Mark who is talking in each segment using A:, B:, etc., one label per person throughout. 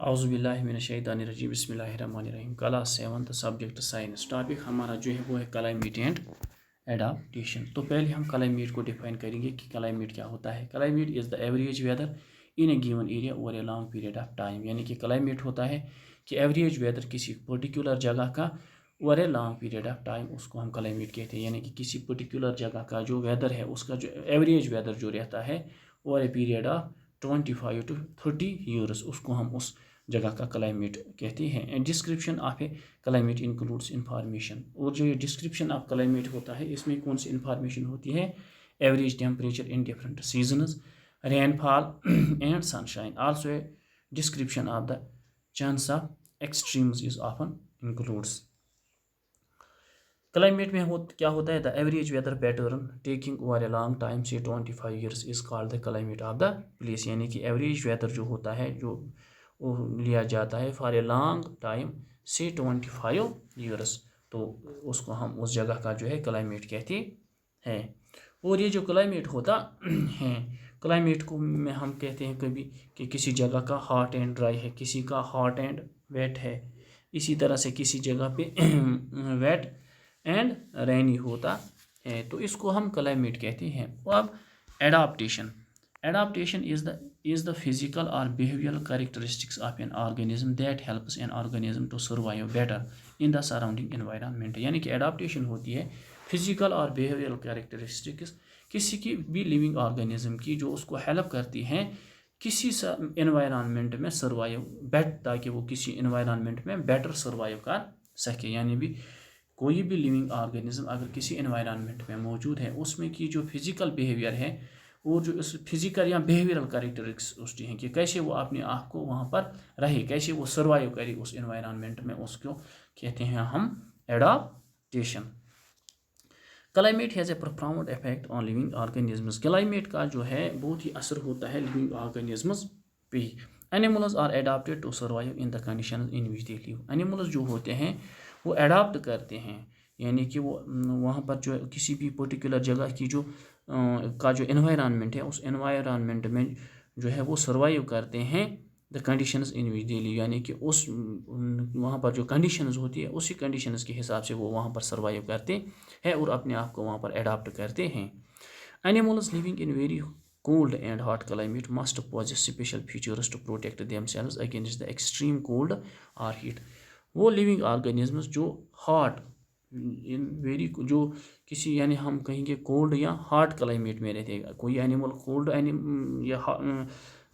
A: اعوذ باللہ من الشیطان الرجیم بسم اللہ الرحمن الرحیم کلاس 7 سبجیکٹ سائنس ٹاپک ہمارا جو ہے وہ ہے کلائمیٹ اینڈ ایڈاپٹیشن. تو پہلے ہم کلائمیٹ کو ڈیفائن کریں گے کہ کلائمیٹ کیا ہوتا ہے. Climate is the average weather in a given area over a long period of time. یعنی کہ کلائمیٹ ہوتا ہے کہ ایوریج ویدر کسی پرٹیکولر جگہ کا over a long period of time اس کو ہم کلائمیٹ کہتے ہیں. یعنی کہ کسی پرٹیکولر جگہ کا جو ویدر ہے اس کا جو ایوریج ویدر جو رہتا ہے over a period of 25 to 30 years اس کو ہم اس جگہ کا کلائمیٹ کہتے ہیں. And description of a climate includes information. اور جو یہ ڈسکرپشن آف کلائمیٹ ہوتا ہے اس میں کون سی انفارمیشن ہوتی ہے؟ Average temperature in different seasons, rainfall and sunshine. Also a description of the chance of extremes is often includes. Climate میں کیا ہوتا ہے؟ The average weather pattern taking over a long time سے 25 years is called the climate of the place. یعنی کہ average weather جو ہوتا ہے جو لیا جاتا ہے فار اے لانگ ٹائم سے 25 years, تو اس کو ہم اس جگہ کا جو ہے کلائمیٹ کہتے ہیں. اور یہ جو کلائمیٹ ہوتا ہے کلائمیٹ کو میں ہم کہتے ہیں کبھی کہ کسی جگہ کا ہاٹ اینڈ ڈرائی ہے, کسی کا ہاٹ اینڈ ویٹ ہے, اسی طرح سے کسی جگہ پہ ویٹ اینڈ رینی ہوتا ہے, تو اس کو ہم کلائمیٹ کہتے ہیں. اب adaptation. Adaptation is the physical or behavioral characteristics of an organism that helps an organism to survive better in the surrounding environment. یعنی کہ adaptation ہوتی ہے physical اور behavioral characteristics کسی کی بھی living organism کی جو اس کو help کرتی ہیں کسی environment میں survive better, تاکہ وہ کسی environment میں better survive کر سکے. یعنی بھی کوئی بھی living organism اگر کسی environment میں موجود ہے اس میں کی جو physical behavior ہے اور جو اس فزیکل یا بیہیویرل کریکٹرسٹکس ہیں کہ کیسے وہ اپنے آپ کو وہاں پر رہے, کیسے وہ سروائیو کرے اس انوائرمنٹ میں, اس کو کہتے ہیں ہم adaptation. Climate has a profound effect on living organisms. Climate کا جو ہے بہت ہی اثر ہوتا ہے لیونگ آرگینزمز پہ. Animals are adapted to survive in the conditions in which they live. Animals جو ہوتے ہیں وہ ایڈاپٹ کرتے ہیں, یعنی کہ وہ وہاں پر جو کسی بھی پرٹیکولر جگہ کی جو انوائرمنٹ ہے اس انوائرمنٹ میں جو ہے وہ سروائیو کرتے ہیں دا کنڈیشنز ان وچ دے لیو. یعنی کہ اس وہاں پر جو کنڈیشنز ہوتی ہے اسی کنڈیشنز کے حساب سے وہ وہاں پر سروائیو کرتے ہیں اور اپنے آپ کو وہاں پر ایڈاپٹ کرتے ہیں. Animals living in very cold and hot climate must possess special features to protect themselves against the extreme cold or heat. وہ لیونگ آرگینزمز جو ہاٹ ویری جو کسی یعنی ہم کہیں گے کولڈ یا ہاٹ کلائمیٹ میں رہتے ہیں, کوئی اینیمل کولڈ یا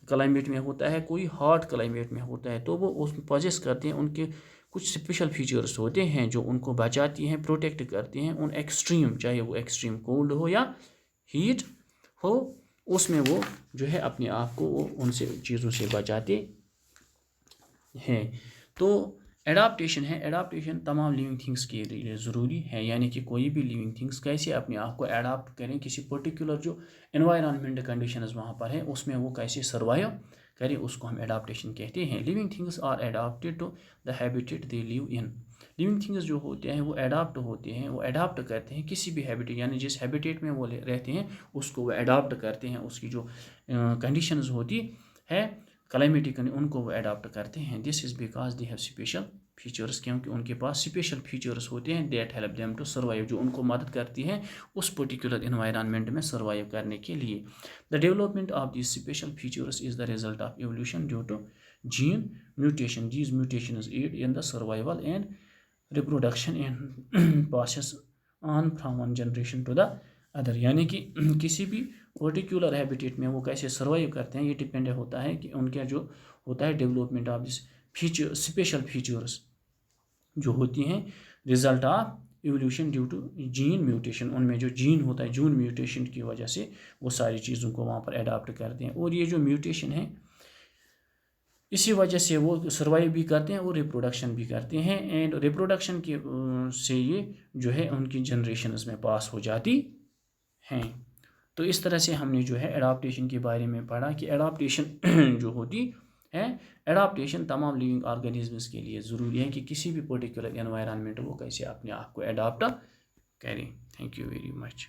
A: کلائمیٹ میں ہوتا ہے, کوئی ہاٹ کلائمیٹ میں ہوتا ہے, تو وہ اس پوزیس کرتے ہیں. ان کے کچھ اسپیشل فیچرز ہوتے ہیں جو ان کو بچاتی ہیں, پروٹیکٹ کرتے ہیں ان ایکسٹریم, چاہے وہ ایکسٹریم کولڈ ہو یا ہیٹ ہو, اس میں وہ جو ہے اپنے آپ کو وہ ان سے چیزوں سے بچاتے ہیں. تو ایڈاپٹیشن ہے, ایڈاپٹیشن تمام لیونگ تھنگس کے لیے ضروری ہے. یعنی کہ کوئی بھی لیونگ تھنگس کیسے اپنے آپ کو ایڈاپٹ کریں کسی پرٹیکولر جو انوائرمنٹ کنڈیشنز وہاں پر ہیں اس میں وہ کیسے سروائیو کریں, اس کو ہم ایڈاپٹیشن کہتے ہیں. Living things are adapted to the habitat they live in. Living things جو ہوتے ہیں وہ ایڈاپٹ ہوتے ہیں, وہ ایڈاپٹ کرتے ہیں کسی بھی ہیبیٹیٹ, یعنی جس ہیبیٹیٹ میں وہ رہتے ہیں اس کو وہ ایڈاپٹ کرتے ہیں, اس کی جو کنڈیشنز ہوتی ہے کلائمیٹک ان کو وہ ایڈاپٹ کرتے ہیں. This is because they have special features, کیونکہ ان کے پاس اسپیشل فیچرس ہوتے ہیں that help them to survive, جو ان کو مدد کرتی ہیں اس پرٹیکولر انوائرمنٹ میں سروائیو کرنے کے لیے. The development of these special features is the result of evolution due to gene mutation. These mutations aid in the survival and reproduction and passes on from one generation to the other. یعنی کہ کسی بھی particular habitat میں وہ کیسے survive کرتے ہیں یہ ڈپینڈ ہوتا ہے کہ ان کا جو ہوتا ہے development of this feature special features جو ہوتی ہیں result of evolution due to gene mutation. ان میں جو جین ہوتا ہے جین میوٹیشن کی وجہ سے وہ ساری چیزوں کو وہاں پر ایڈاپٹ کرتے ہیں, اور یہ جو میوٹیشن ہے اسی وجہ سے وہ سروائیو بھی کرتے ہیں اور ریپروڈکشن بھی کرتے ہیں, اینڈ ریپروڈکشن کی سے یہ جو ہے ان کی جنریشنز میں پاس ہو جاتی ہیں. تو اس طرح سے ہم نے جو ہے ایڈاپٹیشن کے بارے میں پڑھا کہ ایڈاپٹیشن جو ہوتی ہے, ایڈاپٹیشن تمام لیونگ آرگینزمز کے لیے ضروری ہے کہ کسی بھی پرٹیکولر انوائرمنٹ وہ کیسے اپنے آپ کو ایڈاپٹ کریں. Thank you very much.